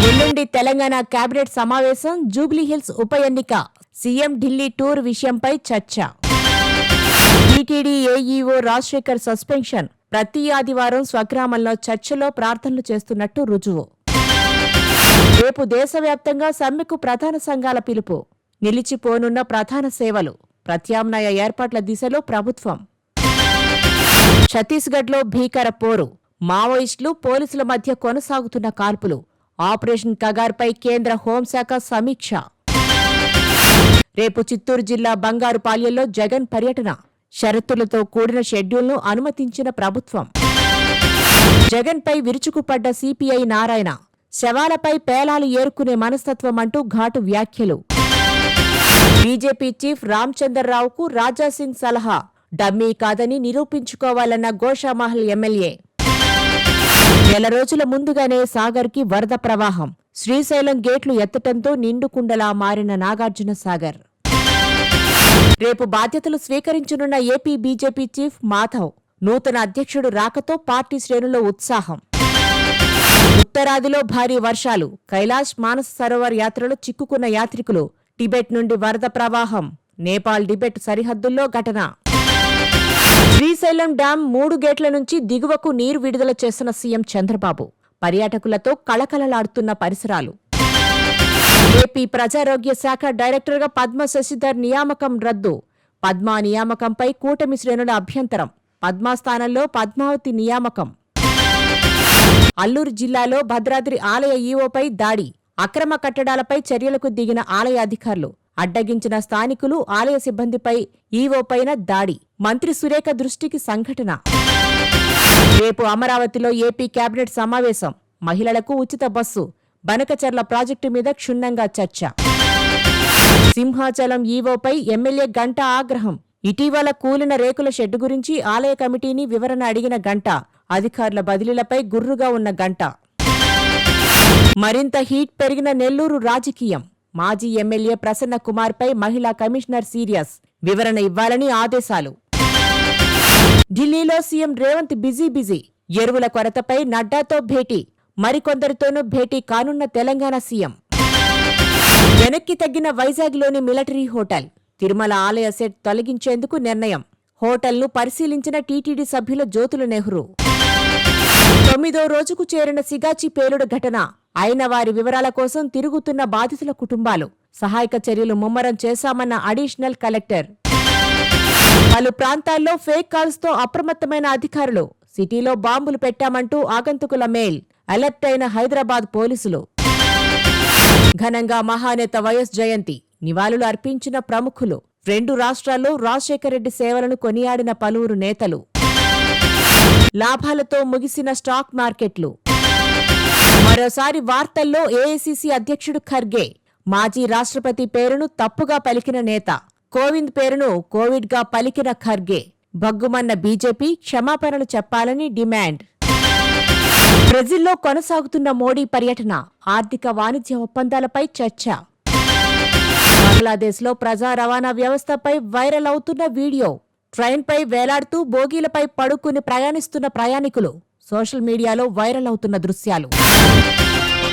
ఎల్లుండి తెలంగాణ కేబినెట్ సమావేశం, జూబ్లీహిల్స్ ఉప ఎన్నిక, సీఎం ఢిల్లీ టూర్ విషయంపై చర్చ. టీటీడీ ఏఈఓ రాజశేఖర్ సస్పెన్షన్, ప్రతి ఆదివారం స్వగ్రామంలో చర్చలో ప్రార్థనలు చేస్తున్నట్టు రుజువు. రేపు దేశవ్యాప్తంగా సమ్మెకు ప్రధాన సంఘాల పిలుపు, నిలిచిపోనున్న ప్రధాన సేవలు, ప్రత్యామ్నాయ ఏర్పాట్ల దిశలో ప్రభుత్వం. ఛత్తీస్గఢ్లో భీకర పోరు, మావోయిస్టులు పోలీసుల మధ్య కొనసాగుతున్న కాల్పులు, ఆపరేషన్ కగార్పై కేంద్ర హోంశాఖ సమీక్ష. రేపు చిత్తూరు జిల్లా బంగారుపాళ్యంలో జగన్ పర్యటన, షరతులతో కూడిన షెడ్యూల్ను అనుమతించిన ప్రభుత్వం. జగన్పై విరుచుకుపడ్డ సిపిఐ నారాయణ, శవాలపై పేలాలు ఏరుకునే మనస్తత్వం అంటూ ఘాటు వ్యాఖ్యలు. బీజేపీ చీఫ్ రామచంద్రరావుకు రాజాసింగ్ సలహా, డమ్మీ కాదని నిరూపించుకోవాలన్న గోషామహల్ ఎమ్మెల్యే. నెల రోజుల ముందుగానే సాగర్కి వరద ప్రవాహం, శ్రీశైలం గేట్లు ఎత్తటంతో నిండుకుండలా మారిన నాగార్జున సాగర్. రేపు బాధ్యతలు స్వీకరించనున్న ఏపీ బీజేపీ చీఫ్ మాధవ్, నూతన అధ్యక్షుడు రాకతో పార్టీ శ్రేణుల్లో ఉత్సాహం. ఉత్తరాదిలో భారీ వర్షాలు, కైలాష్ మానస సరోవర్ యాత్రలో చిక్కుకున్న యాత్రికులు, టిబెట్ నుండి వరద ప్రవాహం, నేపాల్ టిబెట్ సరిహద్దుల్లో ఘటన. శ్రీశైలం డ్యాం 3 గేట్ల నుంచి దిగువకు నీరు విడుదల చేసిన సీఎం చంద్రబాబు, పర్యాటకులతో కళకళలాడుతున్న పరిసరాలు. ఏపీ ప్రజారోగ్య శాఖ డైరెక్టర్గా పద్మ శశిధర్ నియామకం రద్దు, పద్మా నియామకంపై కూటమి శ్రేణుల అభ్యంతరం, పద్మా స్థానంలో పద్మావతి నియామకం. అల్లూరు జిల్లాలో భద్రాద్రి ఆలయ ఈవోపై దాడి, అక్రమ కట్టడాలపై చర్యలకు దిగిన ఆలయ అధికారులు, అడ్డగించిన స్థానికులు, ఆలయ సిబ్బందిపై ఈవోపైన దాడి, మంత్రి సురేఖ దృష్టికి సంఘటన. రేపు అమరావతిలో ఏపీ కేబినెట్ సమావేశం, మహిళలకు ఉచిత బస్సు, బనకచర్ల ప్రాజెక్టు మీద క్షుణ్ణంగా చర్చ. సింహాచలం ఈవోపై ఎమ్మెల్యే గంటా ఆగ్రహం, ఇటీవల కూలిన రేకుల షెడ్డు గురించి ఆలయ కమిటీని వివరణ అడిగిన గంటా, అధికారుల బదిలీలపై గుర్రుగా ఉన్న గంటా. మరింత హీట్ పెరిగిన నెల్లూరు రాజకీయం, మాజీ ఎమ్మెల్యే ప్రసన్న కుమార్పై మహిళా కమిషనర్ సీరియస్, వివరణ ఇవ్వాలని ఆదేశాలు. ఢిల్లీలో సీఎం రేవంత్ బిజీ, ఎరువుల కొరతపై నడ్డాతో భేటీ, మరికొందరితోనూ భేటీ కానున్న తెలంగాణ సీఎం. వెనక్కి తగ్గిన వైజాగ్లోని మిలిటరీ హోటల్, తిరుమల ఆలయ సెట్ తొలగించేందుకు నిర్ణయం, హోటల్ను పరిశీలించిన టీటీడీ సభ్యుల జ్యోతుల నెహ్రూ. 9వ రోజుకు చేరిన సిగాచి పేలుడు ఘటన, అయిన వారి వివరాల కోసం తిరుగుతున్న బాధితుల కుటుంబాలు, సహాయక చర్యలు ముమ్మరం చేశామన్న అడిషనల్ కలెక్టర్. పలు ప్రాంతాల్లో ఫేక్ కాల్స్తో అప్రమత్తమైన అధికారులు, సిటీలో బాంబులు పెట్టామంటూ ఆగంతుకుల మెయిల్, అలర్ట్ అయిన హైదరాబాద్ పోలీసులు. ఘనంగా మహానేత వైఎస్ జయంతి, నివాళులు అర్పించిన ప్రముఖులు, 2 రాష్ట్రాల్లో రాజశేఖర రెడ్డి సేవలను కొనియాడిన పలువురు నేతలు. లాభాలతో ముగిసిన స్టాక్ మార్కెట్లు. మరోసారి వార్తల్లో ఏఐసీసీ అధ్యక్షుడు ఖర్గే, మాజీ రాష్ట్రపతి పేరును తప్పుగా పలికిన నేత, కోవింద్ పేరును కోవిడ్గా పలికిన ఖర్గే, భగ్గుమన్న బీజేపీ క్షమాపణలు చెప్పాలని డిమాండ్. బ్రెజిల్లో కొనసాగుతున్న మోడీ పర్యటన, ఆర్థిక వాణిజ్య ఒప్పందాలపై చర్చ. బంగ్లాదేశ్లో ప్రజా రవాణా వ్యవస్థపై వైరల్ అవుతున్న వీడియో, ట్రైన్పై వేలాడుతూ బోగీలపై పడుకుని ప్రయాణిస్తున్న ప్రయాణికులు, సోషల్ మీడియాలో వైరల్ అవుతున్న దృశ్యాలు.